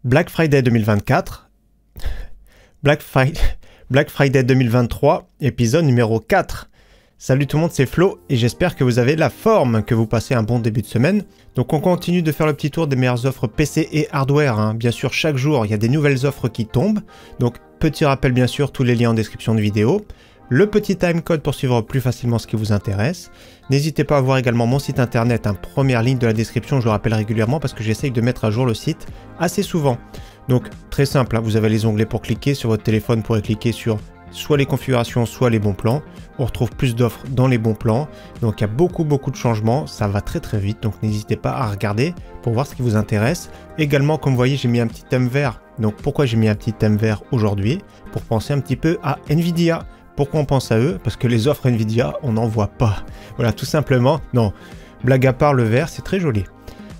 Black Friday 2024, Black Friday 2023, épisode numéro 4. Salut tout le monde, c'est Flo et j'espère que vous avez la forme, que vous passez un bon début de semaine. Donc on continue de faire le petit tour des meilleures offres PC et hardware. Bien sûr, chaque jour, il y a des nouvelles offres qui tombent. Donc petit rappel, bien sûr, tous les liens en description de vidéo. Le petit timecode pour suivre plus facilement ce qui vous intéresse. N'hésitez pas à voir également mon site internet, première ligne de la description, je le rappelle régulièrement parce que j'essaye de mettre à jour le site assez souvent. Donc très simple, vous avez les onglets pour cliquer sur votre téléphone, vous pourrez cliquer sur soit les configurations, soit les bons plans. On retrouve plus d'offres dans les bons plans. Donc il y a beaucoup de changements, ça va très vite, donc n'hésitez pas à regarder pour voir ce qui vous intéresse. Également, comme vous voyez, j'ai mis un petit thème vert. Donc pourquoi j'ai mis un petit thème vert aujourd'hui? Pour penser un petit peu à Nvidia. Pourquoi on pense à eux? Parce que les offres Nvidia, on n'en voit pas. Voilà, tout simplement. Non, blague à part, le vert, c'est très joli.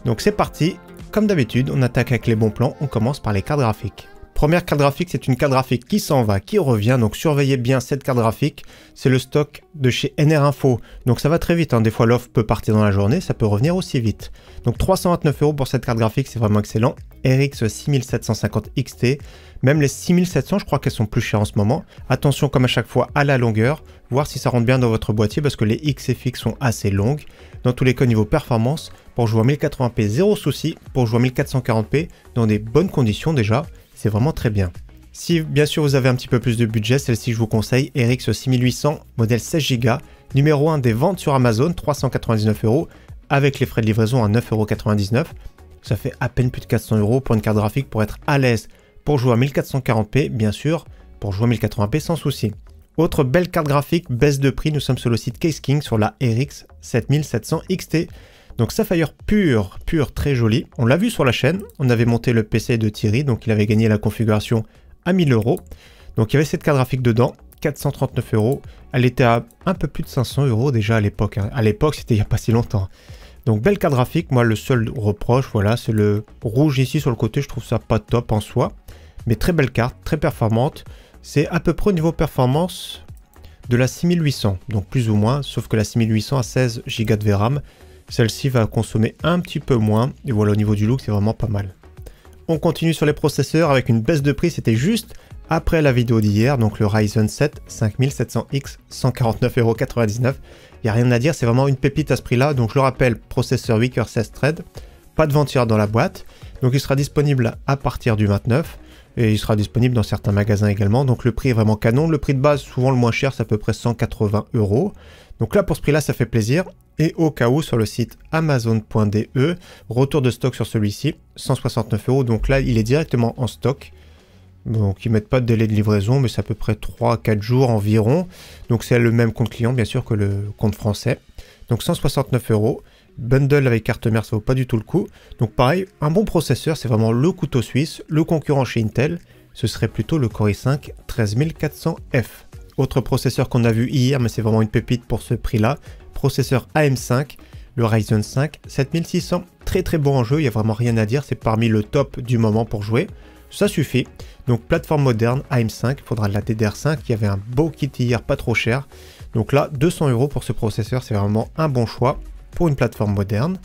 Donc c'est parti. Comme d'habitude, on attaque avec les bons plans. On commence par les cartes graphiques. Première carte graphique, c'est une carte graphique qui s'en va, qui revient. Donc surveillez bien cette carte graphique. C'est le stock de chez NR Info. Donc ça va très vite. Des fois, l'offre peut partir dans la journée. Ça peut revenir aussi vite. Donc 329 € pour cette carte graphique, c'est vraiment excellent. RX 6750 XT. Même les 6700, je crois qu'elles sont plus chères en ce moment. Attention, comme à chaque fois, à la longueur. Voir si ça rentre bien dans votre boîtier parce que les XFX sont assez longues. Dans tous les cas, niveau performance, pour jouer en 1080p, zéro souci. Pour jouer en 1440p, dans des bonnes conditions déjà, c'est vraiment très bien. Si bien sûr vous avez un petit peu plus de budget, celle-ci je vous conseille, RX 6800, modèle 16Go, numéro 1 des ventes sur Amazon, 399 €, avec les frais de livraison à 9,99 €. Ça fait à peine plus de 400 € pour une carte graphique pour être à l'aise, pour jouer à 1440p, bien sûr, pour jouer à 1080p sans souci. Autre belle carte graphique, baisse de prix, nous sommes sur le site Case King sur la RX 7700 XT. Donc Sapphire pur, très joli. On l'a vu sur la chaîne, on avait monté le PC de Thierry, donc il avait gagné la configuration à 1000 €. Donc il y avait cette carte graphique dedans, 439 €. Elle était à un peu plus de 500 € déjà à l'époque. À l'époque, c'était il n'y a pas si longtemps. Donc belle carte graphique, moi le seul reproche, voilà, c'est le rouge ici sur le côté, je trouve ça pas top en soi. Mais très belle carte, très performante. C'est à peu près au niveau performance de la 6800, donc plus ou moins, sauf que la 6800 a 16 Go de VRAM. Celle-ci va consommer un petit peu moins, et voilà, au niveau du look, c'est vraiment pas mal. On continue sur les processeurs avec une baisse de prix, c'était juste après la vidéo d'hier, donc le Ryzen 7 5700X, 149,99 €. Il n'y a rien à dire, c'est vraiment une pépite à ce prix-là. Donc je le rappelle, processeur Weaker 16 Thread, pas de ventilleur dans la boîte. Donc il sera disponible à partir du 29 et il sera disponible dans certains magasins également. Donc le prix est vraiment canon. Le prix de base, souvent le moins cher, c'est à peu près 180 €. Donc là, pour ce prix-là, ça fait plaisir. Et au cas où, sur le site amazon.de, retour de stock sur celui-ci, 169 €. Donc là, il est directement en stock. Donc ils mettent pas de délai de livraison, mais c'est à peu près 3-4 jours environ. Donc c'est le même compte client bien sûr que le compte français. Donc 169 €. Bundle avec carte mère, ça vaut pas du tout le coup. Donc pareil, un bon processeur, c'est vraiment le couteau suisse. Le concurrent chez Intel, ce serait plutôt le Core i5 13400F. Autre processeur qu'on a vu hier, mais c'est vraiment une pépite pour ce prix-là. Processeur AM5, le Ryzen 5 7600. Très bon en jeu, il n'y a vraiment rien à dire. C'est parmi le top du moment pour jouer. Ça suffit. Donc plateforme moderne, AM5, il faudra de la DDR5, il y avait un beau kit hier, pas trop cher. Donc là, 200 € pour ce processeur, c'est vraiment un bon choix pour une plateforme moderne.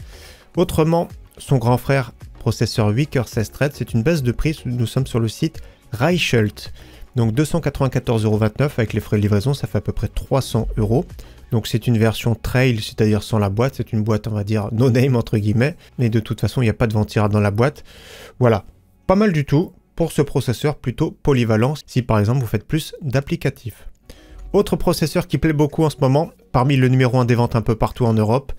Autrement, son grand frère, processeur Weaker 16 Thread, c'est une baisse de prix, nous sommes sur le site Reichelt. Donc 294,29 € avec les frais de livraison, ça fait à peu près 300 €. Donc c'est une version trail, c'est-à-dire sans la boîte, c'est une boîte on va dire no name entre guillemets, mais de toute façon il n'y a pas de ventilleur dans la boîte. Voilà. Pas mal du tout pour ce processeur plutôt polyvalent si par exemple vous faites plus d'applicatifs. Autre processeur qui plaît beaucoup en ce moment, parmi le numéro 1 des ventes un peu partout en Europe,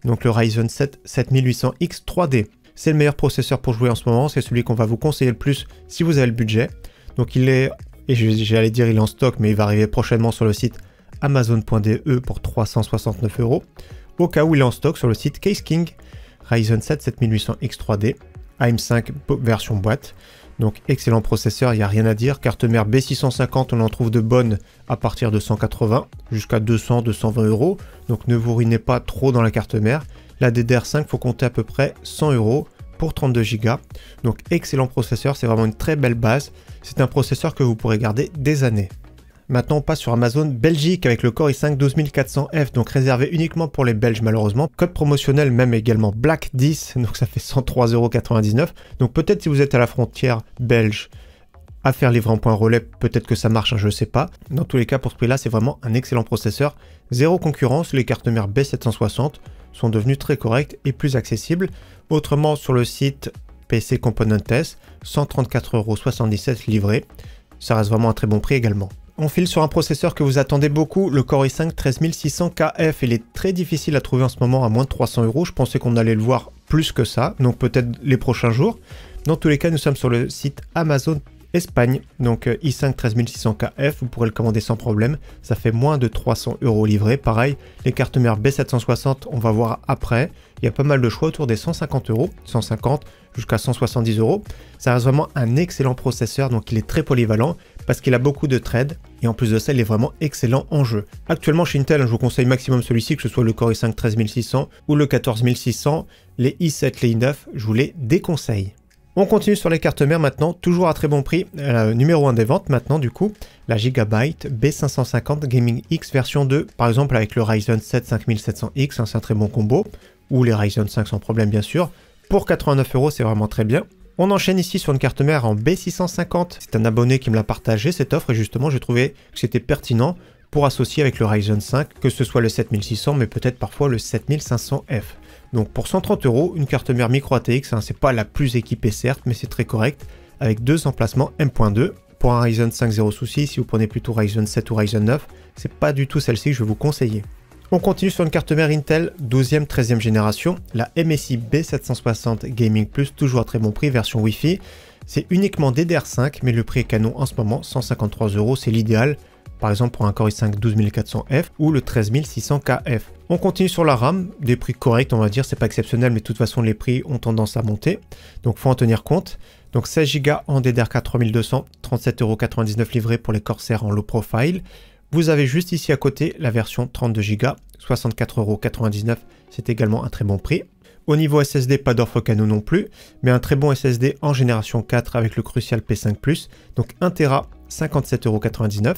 donc le Ryzen 7 7800X 3D. C'est le meilleur processeur pour jouer en ce moment, c'est celui qu'on va vous conseiller le plus si vous avez le budget. Donc il est, et j'allais dire il est en stock, mais il va arriver prochainement sur le site amazon.de pour 369 €. Au cas où il est en stock sur le site Case King, Ryzen 7 7800X 3D. AM5 version boîte, donc excellent processeur, il n'y a rien à dire. Carte mère B650, on en trouve de bonnes à partir de 180 jusqu'à 200-220 €, donc ne vous ruinez pas trop dans la carte mère. La DDR5, il faut compter à peu près 100 € pour 32 Go, donc excellent processeur, c'est vraiment une très belle base. C'est un processeur que vous pourrez garder des années. Maintenant on passe sur Amazon Belgique avec le Core i5 12400F, donc réservé uniquement pour les Belges malheureusement. Code promotionnel même également Black 10, donc ça fait 103,99 €. Donc peut-être si vous êtes à la frontière belge à faire livrer en point relais, peut-être que ça marche, hein, je ne sais pas. Dans tous les cas, pour ce prix-là, c'est vraiment un excellent processeur. Zéro concurrence, les cartes mères B760 sont devenues très correctes et plus accessibles. Autrement, sur le site PC Componentes, 134,77 € livré. Ça reste vraiment un très bon prix également. On file sur un processeur que vous attendez beaucoup, le Core i5 13600KF. Il est très difficile à trouver en ce moment à moins de 300 €. Je pensais qu'on allait le voir plus que ça, donc peut-être les prochains jours. Dans tous les cas, nous sommes sur le site Amazon Espagne, donc i5 13600KF, vous pourrez le commander sans problème, ça fait moins de 300 € livré. Pareil, les cartes mères B760, on va voir après, il y a pas mal de choix autour des 150 €, 150 jusqu'à 170 €. Ça reste vraiment un excellent processeur, donc il est très polyvalent parce qu'il a beaucoup de threads et en plus de ça, il est vraiment excellent en jeu. Actuellement chez Intel, je vous conseille maximum celui-ci, que ce soit le Core i5 13600 ou le 14600, les i7, les i9, je vous les déconseille. On continue sur les cartes mères maintenant, toujours à très bon prix. Numéro 1 des ventes maintenant du coup, la Gigabyte B550 Gaming X version 2, par exemple avec le Ryzen 7 5700X, hein, c'est un très bon combo, ou les Ryzen 5 sans problème bien sûr. Pour 89 €, c'est vraiment très bien. On enchaîne ici sur une carte mère en B650. C'est un abonné qui me l'a partagé cette offre et justement j'ai trouvé que c'était pertinent pour associer avec le Ryzen 5, que ce soit le 7600 mais peut-être parfois le 7500F. Donc pour 130 €, une carte mère micro ATX, hein, c'est pas la plus équipée certes, mais c'est très correct, avec deux emplacements M.2. Pour un Ryzen 5, zéro souci, si vous prenez plutôt Ryzen 7 ou Ryzen 9, c'est pas du tout celle-ci que je vais vous conseiller. On continue sur une carte mère Intel 12e, 13e génération, la MSI B760 Gaming Plus, toujours à très bon prix, version Wi-Fi. C'est uniquement DDR5, mais le prix est canon en ce moment, 153 €, c'est l'idéal. Par exemple pour un Core i5 12400F ou le 13600KF. On continue sur la RAM, des prix corrects on va dire, c'est pas exceptionnel mais de toute façon les prix ont tendance à monter, donc faut en tenir compte. Donc 16 Go en DDR4 3200, 37,99 € livré pour les Corsair en low profile. Vous avez juste ici à côté la version 32 Go, 64,99 €, c'est également un très bon prix. Au niveau SSD, pas d'offre canon non plus, mais un très bon SSD en génération 4 avec le Crucial P5+, donc 1 Tera, 57,99 €.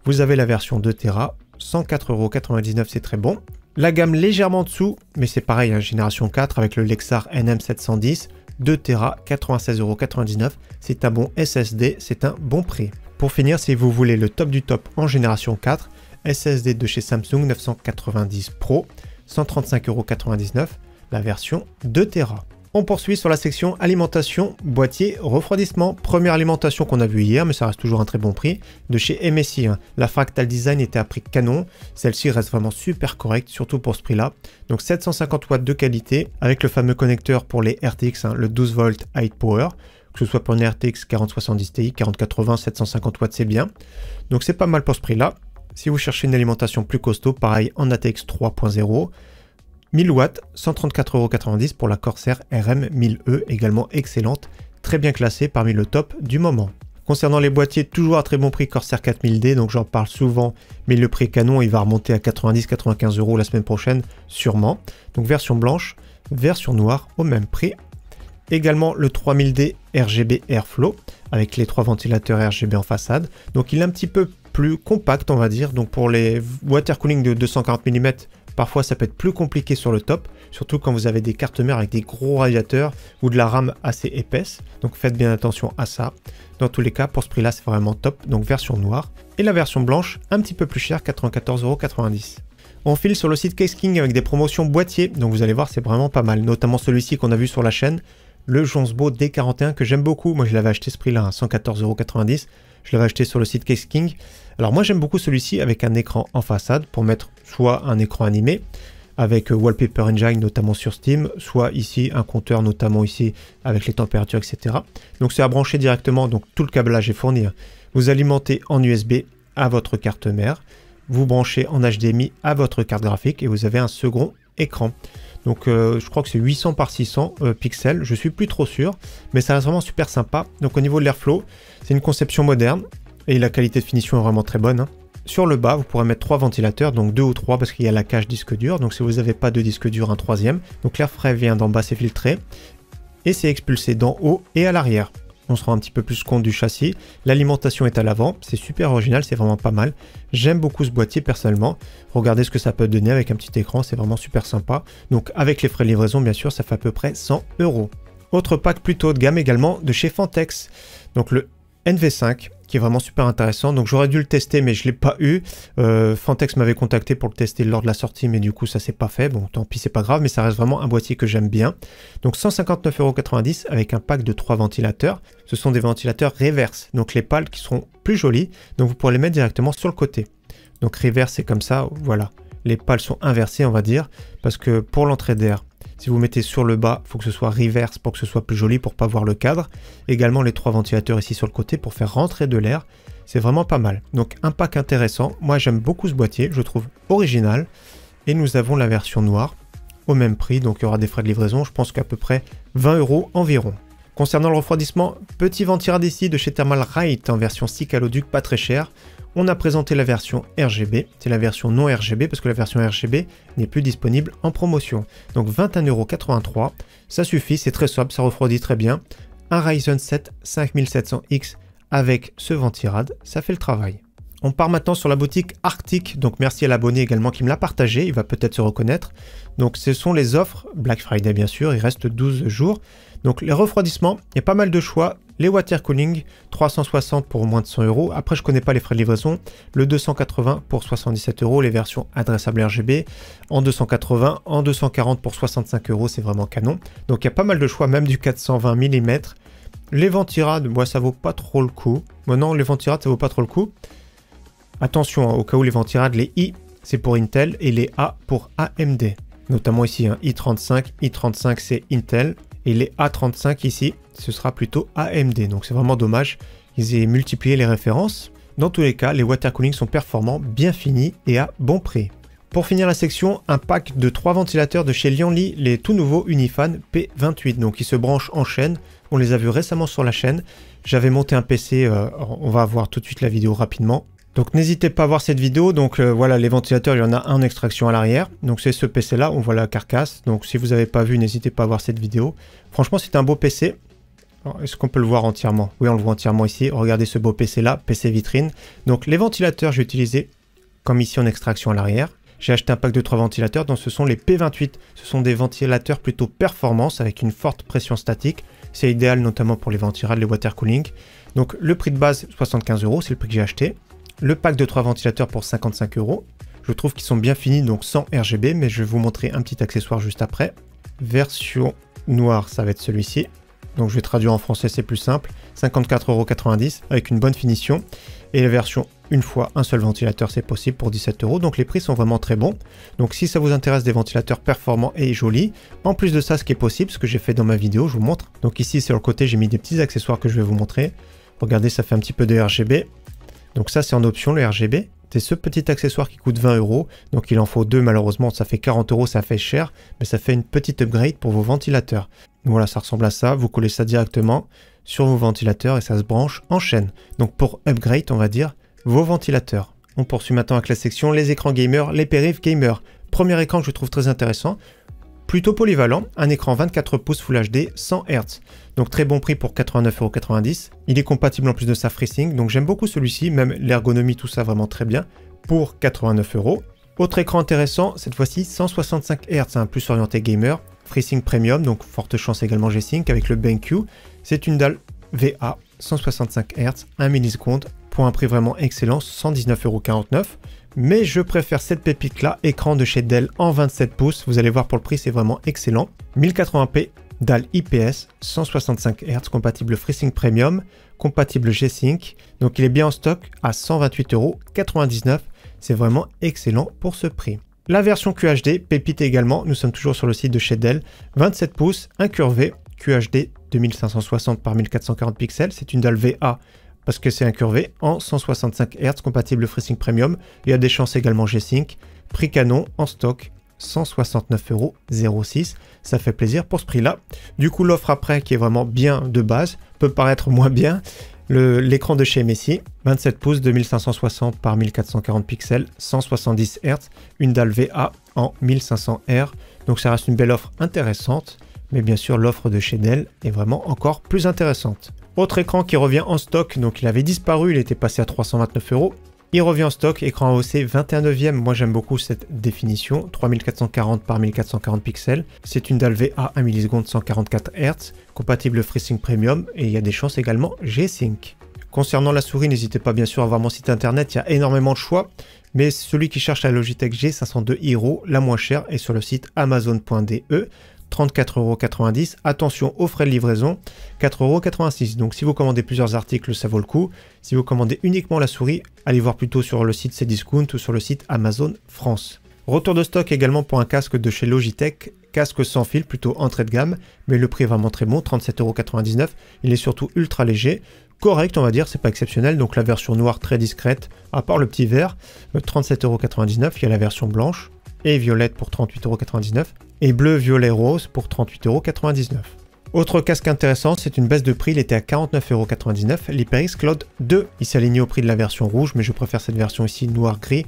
Vous avez la version 2 Tera, 104,99 €, c'est très bon. La gamme légèrement en dessous, mais c'est pareil, hein, génération 4 avec le Lexar NM710, 2 Tera, 96,99 €, c'est un bon SSD, c'est un bon prix. Pour finir, si vous voulez le top du top en génération 4, SSD de chez Samsung 990 Pro, 135,99 €, la version 2 Tera. On poursuit sur la section alimentation, boîtier, refroidissement. Première alimentation qu'on a vue hier, mais ça reste toujours un très bon prix. De chez MSI, hein. La Fractal Design était à prix canon. Celle-ci reste vraiment super correcte, surtout pour ce prix-là. Donc 750 watts de qualité, avec le fameux connecteur pour les RTX, hein, le 12 volts High Power. Que ce soit pour une RTX 4070 Ti, 4080, 750 watts, c'est bien. Donc c'est pas mal pour ce prix-là. Si vous cherchez une alimentation plus costaud, pareil en ATX 3.0. 1000 watts, 134,90 € pour la Corsair RM 1000E, également excellente, très bien classée parmi le top du moment. Concernant les boîtiers, toujours à très bon prix Corsair 4000D, donc j'en parle souvent, mais le prix canon il va remonter à 90-95 € la semaine prochaine, sûrement. Donc version blanche, version noire au même prix. Également le 3000D RGB Airflow, avec les 3 ventilateurs RGB en façade. Donc il est un petit peu plus compact on va dire, donc pour les water cooling de 240 mm, parfois ça peut être plus compliqué sur le top, surtout quand vous avez des cartes mères avec des gros radiateurs ou de la RAM assez épaisse, donc faites bien attention à ça. Dans tous les cas, pour ce prix là c'est vraiment top, donc version noire. Et la version blanche, un petit peu plus chère, 94,90 €. On file sur le site Case King avec des promotions boîtiers, donc vous allez voir c'est vraiment pas mal, notamment celui-ci qu'on a vu sur la chaîne, le Jonsbo D41 que j'aime beaucoup. Moi je l'avais acheté ce prix-là à 114,90 €. Je l'avais acheté sur le site Case King. Alors moi j'aime beaucoup celui-ci avec un écran en façade pour mettre soit un écran animé avec Wallpaper Engine notamment sur Steam, soit ici un compteur notamment ici avec les températures, etc. Donc c'est à brancher directement, donc tout le câblage est fourni. Vous alimentez en USB à votre carte mère, vous branchez en HDMI à votre carte graphique et vous avez un second écran. Donc je crois que c'est 800 par 600 pixels, je suis plus trop sûr, mais ça reste vraiment super sympa. Donc au niveau de l'airflow, c'est une conception moderne et la qualité de finition est vraiment très bonne, hein. Sur le bas, vous pourrez mettre 3 ventilateurs, donc 2 ou 3 parce qu'il y a la cage disque dur. Donc si vous n'avez pas de disque dur, un troisième. Donc l'air frais vient d'en bas, c'est filtré et c'est expulsé d'en haut et à l'arrière. On se rend un petit peu plus compte du châssis. L'alimentation est à l'avant. C'est super original, c'est vraiment pas mal. J'aime beaucoup ce boîtier personnellement. Regardez ce que ça peut donner avec un petit écran, c'est vraiment super sympa. Donc avec les frais de livraison, bien sûr, ça fait à peu près 100 €. Autre pack plutôt haut de gamme également de chez Fantex. Donc le NV5 qui est vraiment super intéressant. Donc j'aurais dû le tester mais je ne l'ai pas eu. Fantex m'avait contacté pour le tester lors de la sortie mais du coup ça s'est pas fait. Bon tant pis c'est pas grave mais ça reste vraiment un boîtier que j'aime bien. Donc 159,90 € avec un pack de 3 ventilateurs. Ce sont des ventilateurs reverse. Donc les pales qui seront plus jolies. Donc vous pourrez les mettre directement sur le côté. Donc reverse c'est comme ça, voilà. Les pales sont inversées on va dire parce que pour l'entrée d'air, si vous mettez sur le bas, il faut que ce soit reverse pour que ce soit plus joli, pour pas voir le cadre. Également les 3 ventilateurs ici sur le côté pour faire rentrer de l'air. C'est vraiment pas mal. Donc un pack intéressant. Moi j'aime beaucoup ce boîtier, je le trouve original. Et nous avons la version noire au même prix. Donc il y aura des frais de livraison, je pense qu'à peu près 20 € environ. Concernant le refroidissement, petit ventirad ici de chez Thermalright en version stick à l'eau-duc, pas très cher. On a présenté la version RGB, c'est la version non RGB parce que la version RGB n'est plus disponible en promotion. Donc 21,83 €, ça suffit, c'est très sobre, ça refroidit très bien. Un Ryzen 7 5700X avec ce ventirad, ça fait le travail. On part maintenant sur la boutique Arctic, donc merci à l'abonné également qui me l'a partagé, il va peut-être se reconnaître. Donc ce sont les offres, Black Friday bien sûr, il reste 12 jours. Donc les refroidissements, il y a pas mal de choix. Les water cooling, 360 pour moins de 100 €. Après, je connais pas les frais de livraison. Le 280 pour 77 €. Les versions adressables RGB en 280, en 240 pour 65 €. C'est vraiment canon. Donc, il y a pas mal de choix, même du 420 mm. Les ventirades, moi, ça vaut pas trop le coup. Maintenant, les ventirades, ça vaut pas trop le coup. Attention, hein, au cas où les ventirades, les I, c'est pour Intel et les A pour AMD. Notamment ici, hein, i35. i35, c'est Intel. Et les A35 ici, ce sera plutôt AMD. Donc c'est vraiment dommage qu'ils aient multiplié les références. Dans tous les cas, les water cooling sont performants, bien finis et à bon prix. Pour finir la section, un pack de 3 ventilateurs de chez Lianli, les tout nouveaux Unifan P28. Donc ils se branchent en chaîne. On les a vus récemment sur la chaîne. J'avais monté un PC, on va voir tout de suite la vidéo rapidement. Donc n'hésitez pas à voir cette vidéo. Donc voilà, les ventilateurs, il y en a un en extraction à l'arrière. Donc c'est ce PC là, on voit la carcasse. Donc si vous n'avez pas vu, n'hésitez pas à voir cette vidéo. Franchement, c'est un beau PC. Est-ce qu'on peut le voir entièrement? Oui, on le voit entièrement ici. Regardez ce beau PC là, PC vitrine. Donc les ventilateurs, j'ai utilisé comme ici en extraction à l'arrière. J'ai acheté un pack de 3 ventilateurs, donc ce sont les P28. Ce sont des ventilateurs plutôt performance avec une forte pression statique. C'est idéal notamment pour les ventirades, les water cooling. Donc le prix de base, 75 €, c'est le prix que j'ai acheté. Le pack de 3 ventilateurs pour 55 €. Je trouve qu'ils sont bien finis, donc sans RGB, mais je vais vous montrer un petit accessoire juste après. Version noire, ça va être celui-ci. Donc je vais traduire en français, c'est plus simple. 54,90 € avec une bonne finition. Et la version une fois, un seul ventilateur, c'est possible pour 17 €. Donc les prix sont vraiment très bons. Donc si ça vous intéresse des ventilateurs performants et jolis, en plus de ça, ce qui est possible, ce que j'ai fait dans ma vidéo, je vous montre. Donc ici, sur le côté, j'ai mis des petits accessoires que je vais vous montrer. Regardez, ça fait un petit peu de RGB. Donc ça, c'est en option, le RGB. C'est ce petit accessoire qui coûte 20 €. Donc il en faut 2 malheureusement, ça fait 40 €, ça fait cher. Mais ça fait une petite upgrade pour vos ventilateurs. Donc voilà, ça ressemble à ça. Vous collez ça directement sur vos ventilateurs et ça se branche en chaîne. Donc pour upgrade, on va dire, vos ventilateurs. On poursuit maintenant avec la section les écrans gamers, les périphes gamers. Premier écran que je trouve très intéressant. Plutôt polyvalent, un écran 24 pouces Full HD 100 Hz. Donc très bon prix pour 89,90 €. Il est compatible en plus de sa FreeSync, donc j'aime beaucoup celui-ci, même l'ergonomie, tout ça vraiment très bien, pour 89 €. Autre écran intéressant, cette fois-ci 165 Hz, plus orienté gamer. FreeSync Premium, donc forte chance également G-Sync avec le BenQ. C'est une dalle VA 165 Hz, 1 milliseconde, pour un prix vraiment excellent, 119,49 €. Mais je préfère cette pépite là, écran de chez Dell en 27 pouces. Vous allez voir pour le prix, c'est vraiment excellent. 1080p, dalle IPS, 165 Hz, compatible FreeSync Premium, compatible G-Sync. Donc il est bien en stock à 128,99 €. C'est vraiment excellent pour ce prix. La version QHD, pépite également, nous sommes toujours sur le site de chez Dell. 27 pouces, incurvé, QHD 2560 par 1440 pixels. C'est une dalle VA parce que c'est incurvé en 165 Hz, compatible FreeSync Premium. Il y a des chances également G-Sync. Prix canon en stock, 169,06 €. Ça fait plaisir pour ce prix-là. Du coup, l'offre après, qui est vraiment bien de base, peut paraître moins bien. L'écran de chez MSI, 27 pouces, 2560 par 1440 pixels, 170 Hz, une dalle VA en 1500 R. Donc ça reste une belle offre intéressante. Mais bien sûr, l'offre de chez Dell est vraiment encore plus intéressante. Autre écran qui revient en stock, donc il avait disparu, il était passé à 329 €. Il revient en stock, écran AOC 21/9e, moi j'aime beaucoup cette définition, 3440 par 1440 pixels. C'est une dalle VA 1 milliseconde 144 Hz, compatible FreeSync Premium et il y a des chances également G-Sync. Concernant la souris, n'hésitez pas bien sûr à voir mon site internet, il y a énormément de choix, mais celui qui cherche la Logitech G502 Hero, la moins chère, est sur le site amazon.de, 34,90 €. Attention aux frais de livraison, 4,86 €. Donc si vous commandez plusieurs articles, ça vaut le coup. Si vous commandez uniquement la souris, allez voir plutôt sur le site Cdiscount ou sur le site Amazon France. Retour de stock également pour un casque de chez Logitech, casque sans fil, plutôt entrée de gamme, mais le prix est vraiment très bon, 37,99 €. Il est surtout ultra léger, correct on va dire, c'est pas exceptionnel, donc la version noire très discrète, à part le petit vert, 37,99 €, il y a la version blanche et violette pour 38,99 € et bleu, violet, rose pour 38,99 €. Autre casque intéressant, c'est une baisse de prix, il était à 49,99 €, l'HyperX Cloud 2. Il s'est aligné au prix de la version rouge, mais je préfère cette version ici noir-gris,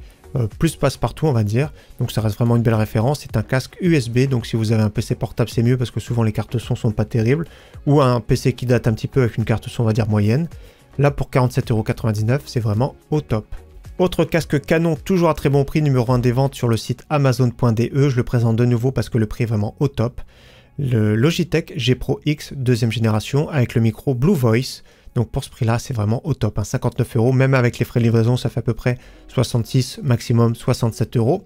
plus passe-partout on va dire, donc ça reste vraiment une belle référence. C'est un casque USB, donc si vous avez un PC portable c'est mieux parce que souvent les cartes son sont pas terribles, ou un PC qui date un petit peu avec une carte son on va dire moyenne. Là pour 47,99 €, c'est vraiment au top. Autre casque Canon, toujours à très bon prix, numéro 1 des ventes sur le site amazon.de, je le présente de nouveau parce que le prix est vraiment au top. Le Logitech G Pro X 2e génération avec le micro Blue Voice. Donc pour ce prix-là, c'est vraiment au top, hein, 59 €, même avec les frais de livraison, ça fait à peu près 66, maximum 67 €.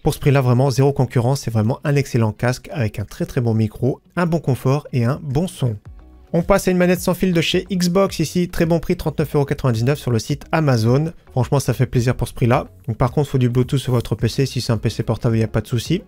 Pour ce prix-là, vraiment zéro concurrence, c'est vraiment un excellent casque avec un très bon micro, un bon confort et un bon son. On passe à une manette sans fil de chez Xbox ici, très bon prix, 39,99 € sur le site Amazon. Franchement, ça fait plaisir pour ce prix-là. Par contre, il faut du Bluetooth sur votre PC. Si c'est un PC portable, il n'y a pas de souci.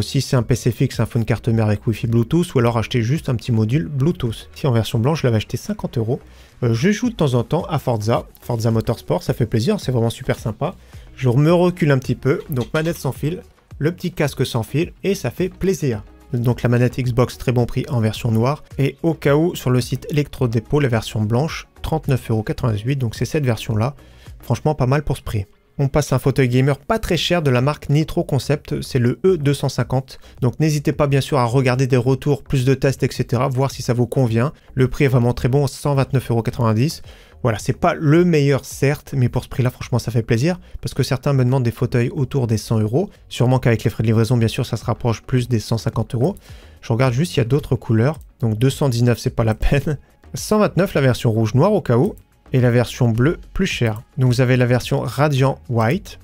Si c'est un PC fixe, il faut une carte mère avec Wi-Fi Bluetooth ou alors acheter juste un petit module Bluetooth. Ici, en version blanche, je l'avais acheté 50 €. Je joue de temps en temps à Forza Motorsport, ça fait plaisir, c'est vraiment super sympa. Je me recule un petit peu, donc manette sans fil, le petit casque sans fil et ça fait plaisir. Donc la manette Xbox très bon prix en version noire et au cas où sur le site Electrodépôt la version blanche 39,98 €, donc c'est cette version là, franchement pas mal pour ce prix. On passe à un fauteuil gamer pas très cher de la marque Nitro Concept, c'est le E250, donc n'hésitez pas bien sûr à regarder des retours, plus de tests etc, voir si ça vous convient. Le prix est vraiment très bon, 129,90 €. Voilà, c'est pas le meilleur certes, mais pour ce prix-là, franchement, ça fait plaisir, parce que certains me demandent des fauteuils autour des 100 €. Sûrement qu'avec les frais de livraison, bien sûr, ça se rapproche plus des 150 €. Je regarde juste s'il y a d'autres couleurs. Donc 219, c'est pas la peine. 129, la version rouge noir au cas où, et la version bleue plus chère. Donc vous avez la version Radiant White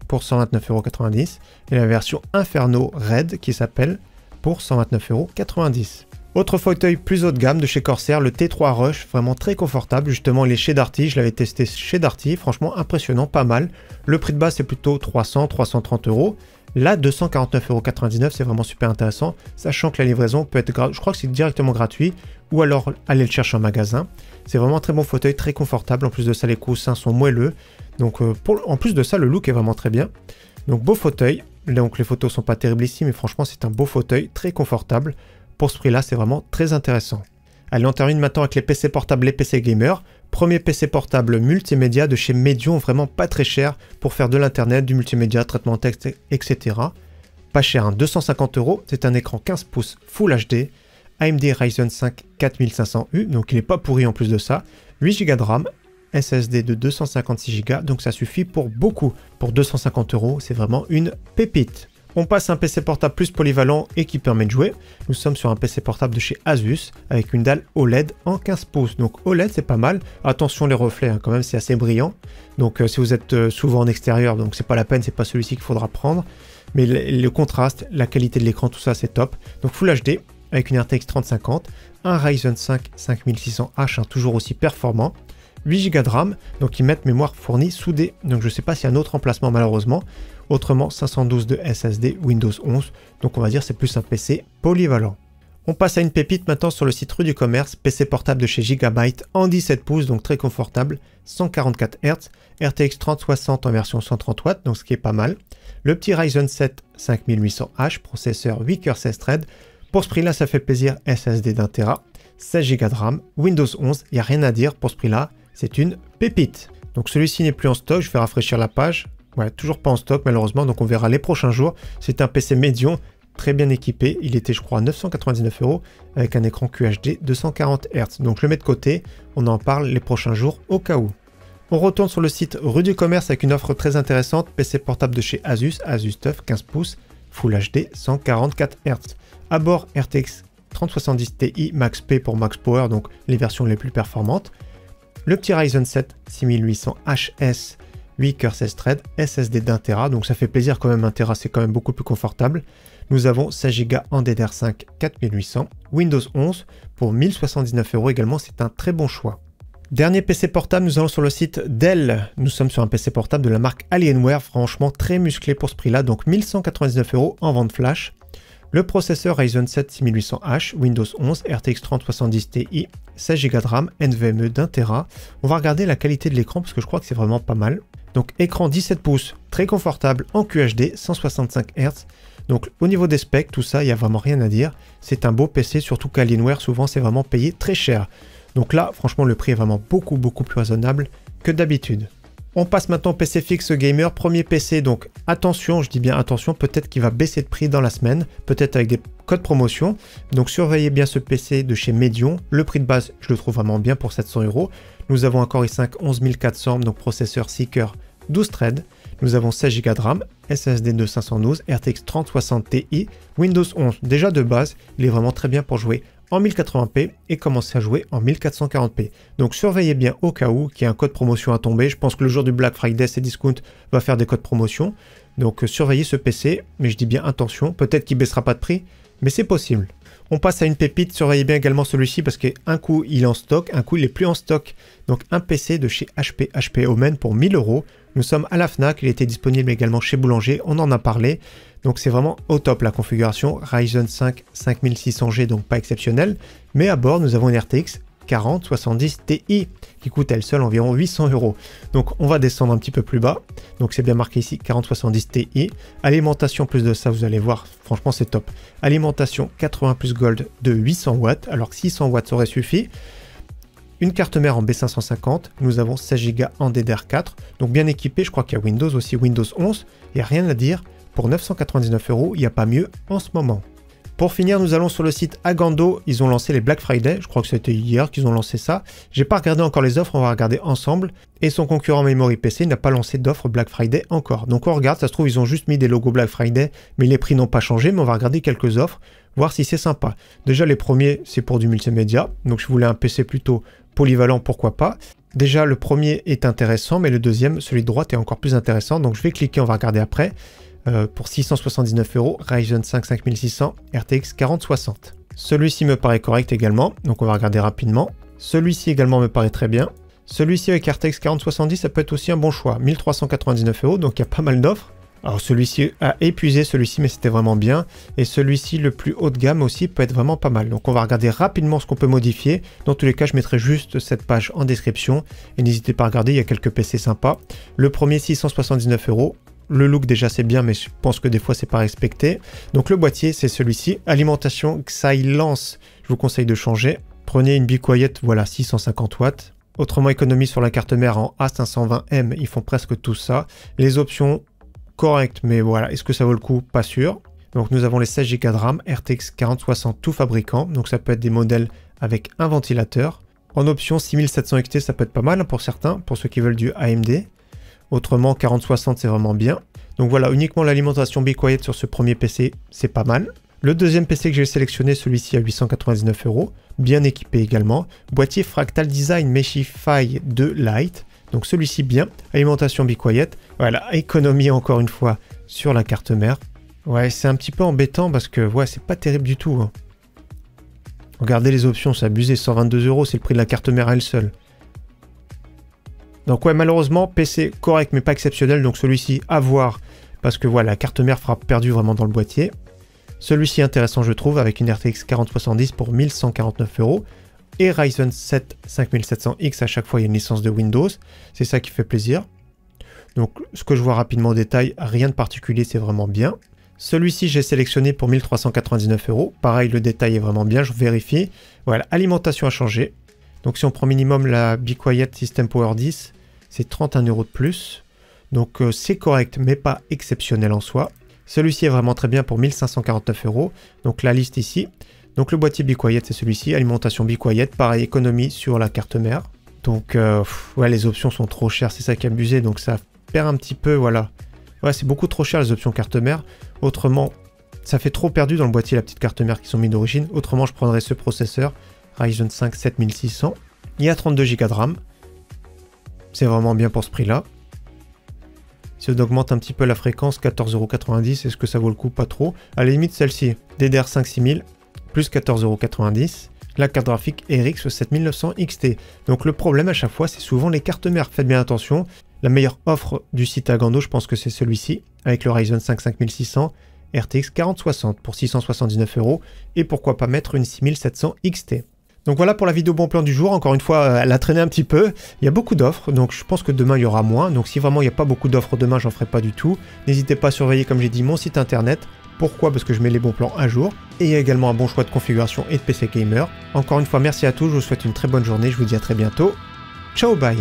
pour 129,90 € et la version Inferno Red qui s'appelle pour 129,90 €. Autre fauteuil plus haut de gamme de chez Corsair, le T3 Rush, vraiment très confortable, justement il est chez Darty, je l'avais testé chez Darty, franchement impressionnant, pas mal. Le prix de base c'est plutôt 300-330 €, là 249,99 €, c'est vraiment super intéressant, sachant que la livraison peut être, je crois que c'est directement gratuit, ou alors aller le chercher en magasin. C'est vraiment un très bon fauteuil, très confortable, en plus de ça les coussins sont moelleux, donc en plus de ça le look est vraiment très bien. Donc beau fauteuil, donc les photos sont pas terribles ici, mais franchement c'est un beau fauteuil, très confortable. Pour ce prix-là, c'est vraiment très intéressant. Allez, on termine maintenant avec les PC portables, les PC gamers. Premier PC portable multimédia de chez Medion, vraiment pas très cher pour faire de l'internet, du multimédia, traitement texte, etc. Pas cher, hein, 250 €. C'est un écran 15 pouces Full HD, AMD Ryzen 5 4500U, donc il n'est pas pourri en plus de ça. 8 Go de RAM, SSD de 256 Go, donc ça suffit pour beaucoup. Pour 250 €, c'est vraiment une pépite. On passe à un PC portable plus polyvalent et qui permet de jouer. Nous sommes sur un PC portable de chez Asus avec une dalle OLED en 15 pouces. Donc OLED c'est pas mal. Attention les reflets, hein, quand même c'est assez brillant. Donc si vous êtes souvent en extérieur, donc c'est pas la peine, c'est pas celui-ci qu'il faudra prendre. Mais le contraste, la qualité de l'écran, tout ça c'est top. Donc Full HD avec une RTX 3050, un Ryzen 5 5600H, hein, toujours aussi performant. 8 Go de RAM, donc ils mettent mémoire fournie soudée. Donc je sais pas s'il y a un autre emplacement malheureusement. Autrement 512 de SSD Windows 11, donc on va dire c'est plus un PC polyvalent. On passe à une pépite maintenant sur le site Rue du Commerce, PC portable de chez Gigabyte en 17 pouces, donc très confortable, 144 Hz, RTX 3060 en version 130 watts, donc ce qui est pas mal. Le petit Ryzen 7 5800H, processeur 8 coeurs 16 threads, pour ce prix là ça fait plaisir, SSD d'1 Tera, 16 Go de RAM, Windows 11, il n'y a rien à dire pour ce prix là, c'est une pépite. Donc celui-ci n'est plus en stock, je vais rafraîchir la page. Ouais, toujours pas en stock malheureusement, donc on verra les prochains jours. C'est un PC médium très bien équipé. Il était je crois à 999 € avec un écran QHD 240 Hz. Donc je le mets de côté, on en parle les prochains jours au cas où. On retourne sur le site Rue du Commerce avec une offre très intéressante, PC portable de chez Asus, Asus TUF 15 pouces, Full HD 144 Hz. À bord RTX 3070 Ti Max P pour Max Power, donc les versions les plus performantes. Le petit Ryzen 7 6800 HS 8 coeurs 16 threads, SSD d'1 Tera, donc ça fait plaisir quand même, 1 Tera c'est quand même beaucoup plus confortable. Nous avons 16 Go en DDR5 4800, Windows 11 pour 1079 € également, c'est un très bon choix. Dernier PC portable, nous allons sur le site Dell. Nous sommes sur un PC portable de la marque Alienware, franchement très musclé pour ce prix-là, donc 1199 € en vente flash. Le processeur Ryzen 7 6800H, Windows 11, RTX 3070 Ti, 16 Go de RAM, NVMe d'1 Tera. On va regarder la qualité de l'écran parce que je crois que c'est vraiment pas mal. Donc écran 17 pouces, très confortable en QHD, 165 Hz. Donc au niveau des specs, tout ça, il n'y a vraiment rien à dire. C'est un beau PC, surtout qu'Alienware, souvent c'est vraiment payé très cher. Donc là, franchement, le prix est vraiment beaucoup plus raisonnable que d'habitude. On passe maintenant au PC fixe gamer, premier PC, donc attention, je dis bien attention, peut-être qu'il va baisser de prix dans la semaine, peut-être avec des codes promotion. Donc surveillez bien ce PC de chez Medion. Le prix de base, je le trouve vraiment bien pour 700 €. Nous avons un Core i5 11400, donc processeur 6 coeurs 12 threads. Nous avons 16 Go de RAM, SSD de 512, RTX 3060 Ti, Windows 11. Déjà de base, il est vraiment très bien pour jouer en 1080p et commencer à jouer en 1440p. Donc surveillez bien au cas où qu'il y a un code promotion à tomber. Je pense que le jour du Black Friday, Cdiscount va faire des codes promotion. Donc surveillez ce PC, mais je dis bien attention, peut-être qu'il baissera pas de prix, mais c'est possible. On passe à une pépite, surveillez bien également celui-ci parce qu'un coup il est en stock, un coup il est plus en stock. Donc un PC de chez HP Omen pour 1000 €. Nous sommes à la Fnac, il était disponible également chez Boulanger, on en a parlé. Donc c'est vraiment au top la configuration, Ryzen 5 5600G, donc pas exceptionnel. Mais à bord, nous avons une RTX 4070 Ti qui coûte elle seule environ 800 €. Donc on va descendre un petit peu plus bas. Donc c'est bien marqué ici 4070 Ti. Alimentation plus de ça, vous allez voir, franchement c'est top. Alimentation 80 plus Gold de 800 watts, alors que 600 watts aurait suffi. Une carte mère en B550, nous avons 16 Go en DDR4, donc bien équipé, je crois qu'il y a Windows aussi, Windows 11, il n'y a rien à dire. Pour 999 €, il n'y a pas mieux en ce moment. Pour finir, nous allons sur le site Agando. Ils ont lancé les Black Friday. Je crois que c'était hier qu'ils ont lancé ça. J'ai pas regardé encore les offres, on va regarder ensemble. Et son concurrent Memory PC n'a pas lancé d'offre Black Friday encore. Donc on regarde, ça se trouve, ils ont juste mis des logos Black Friday, mais les prix n'ont pas changé. Mais on va regarder quelques offres, voir si c'est sympa. Déjà, les premiers, c'est pour du multimédia. Donc je voulais un PC plutôt polyvalent, pourquoi pas. Déjà, le premier est intéressant, mais le deuxième, celui de droite, est encore plus intéressant. Donc je vais cliquer, on va regarder après. Pour 679 €, Ryzen 5 5600, RTX 4060. Celui-ci me paraît correct également, donc on va regarder rapidement. Celui-ci également me paraît très bien. Celui-ci avec RTX 4070, ça peut être aussi un bon choix. 1399 €, donc il y a pas mal d'offres. Alors celui-ci a épuisé celui-ci, mais c'était vraiment bien. Et celui-ci, le plus haut de gamme aussi, peut être vraiment pas mal. Donc on va regarder rapidement ce qu'on peut modifier. Dans tous les cas, je mettrai juste cette page en description. Et n'hésitez pas à regarder, il y a quelques PC sympas. Le premier, 679 €. Le look déjà c'est bien, mais je pense que des fois c'est pas respecté. Donc le boîtier c'est celui-ci. Alimentation Xilinx, je vous conseille de changer. Prenez une Be Quiet, voilà 650 watts. Autrement économie sur la carte mère en A520M, ils font presque tout ça. Les options correctes, mais voilà, est-ce que ça vaut le coup? Pas sûr. Donc nous avons les 16 Go de RAM, RTX 4060 tout fabricant. Donc ça peut être des modèles avec un ventilateur. En option 6700 XT, ça peut être pas mal pour certains, pour ceux qui veulent du AMD. Autrement, 4060, c'est vraiment bien. Donc voilà, uniquement l'alimentation Be Quiet sur ce premier PC, c'est pas mal. Le deuxième PC que j'ai sélectionné, celui-ci à 899 €, bien équipé également. Boîtier Fractal Design Meshify 2 Lite. Donc celui-ci bien. Alimentation Be Quiet. Voilà, économie encore une fois sur la carte mère. Ouais, c'est un petit peu embêtant parce que ouais, c'est pas terrible du tout. Hein. Regardez les options, c'est abusé. 122 €, c'est le prix de la carte mère à elle seule. Donc ouais, malheureusement, PC correct mais pas exceptionnel, donc celui-ci à voir, parce que voilà, la carte mère fera perdu vraiment dans le boîtier. Celui-ci intéressant je trouve, avec une RTX 4070 pour 1149 €, et Ryzen 7 5700X, à chaque fois il y a une licence de Windows, c'est ça qui fait plaisir. Donc ce que je vois rapidement au détail, rien de particulier, c'est vraiment bien. Celui-ci j'ai sélectionné pour 1399 €, pareil le détail est vraiment bien, je vérifie. Voilà, alimentation à changer. Donc si on prend minimum la Be Quiet System Power 10, c'est 31 € de plus. Donc c'est correct, mais pas exceptionnel en soi. Celui-ci est vraiment très bien pour 1549 €. Donc la liste ici. Donc le boîtier Be Quiet, c'est celui-ci. Alimentation Be Quiet, pareil, économie sur la carte mère. Donc ouais, les options sont trop chères, c'est ça qui est abusé. Donc ça perd un petit peu, voilà. Ouais, c'est beaucoup trop cher les options carte mère. Autrement, ça fait trop perdu dans le boîtier la petite carte mère qui sont mis d'origine. Autrement, je prendrais ce processeur, Ryzen 5 7600. Il y a 32 Go de RAM. C'est vraiment bien pour ce prix-là. Si on augmente un petit peu la fréquence, 14,90 €, est-ce que ça vaut le coup? Pas trop. À la limite, celle-ci, DDR5 6000, plus 14,90 €. La carte graphique RX 7900 XT. Donc le problème à chaque fois, c'est souvent les cartes mères. Faites bien attention. La meilleure offre du site Agando, je pense que c'est celui-ci, avec le Ryzen 5 5600, RTX 4060 pour 679 €. Et pourquoi pas mettre une 6700 XT. Donc voilà pour la vidéo bon plan du jour. Encore une fois, elle a traîné un petit peu. Il y a beaucoup d'offres, donc je pense que demain il y aura moins. Donc si vraiment il n'y a pas beaucoup d'offres demain, j'en ferai pas du tout. N'hésitez pas à surveiller, comme j'ai dit, mon site internet. Pourquoi? Parce que je mets les bons plans à jour. Et il y a également un bon choix de configuration et de PC gamer. Encore une fois, merci à tous. Je vous souhaite une très bonne journée. Je vous dis à très bientôt. Ciao, bye!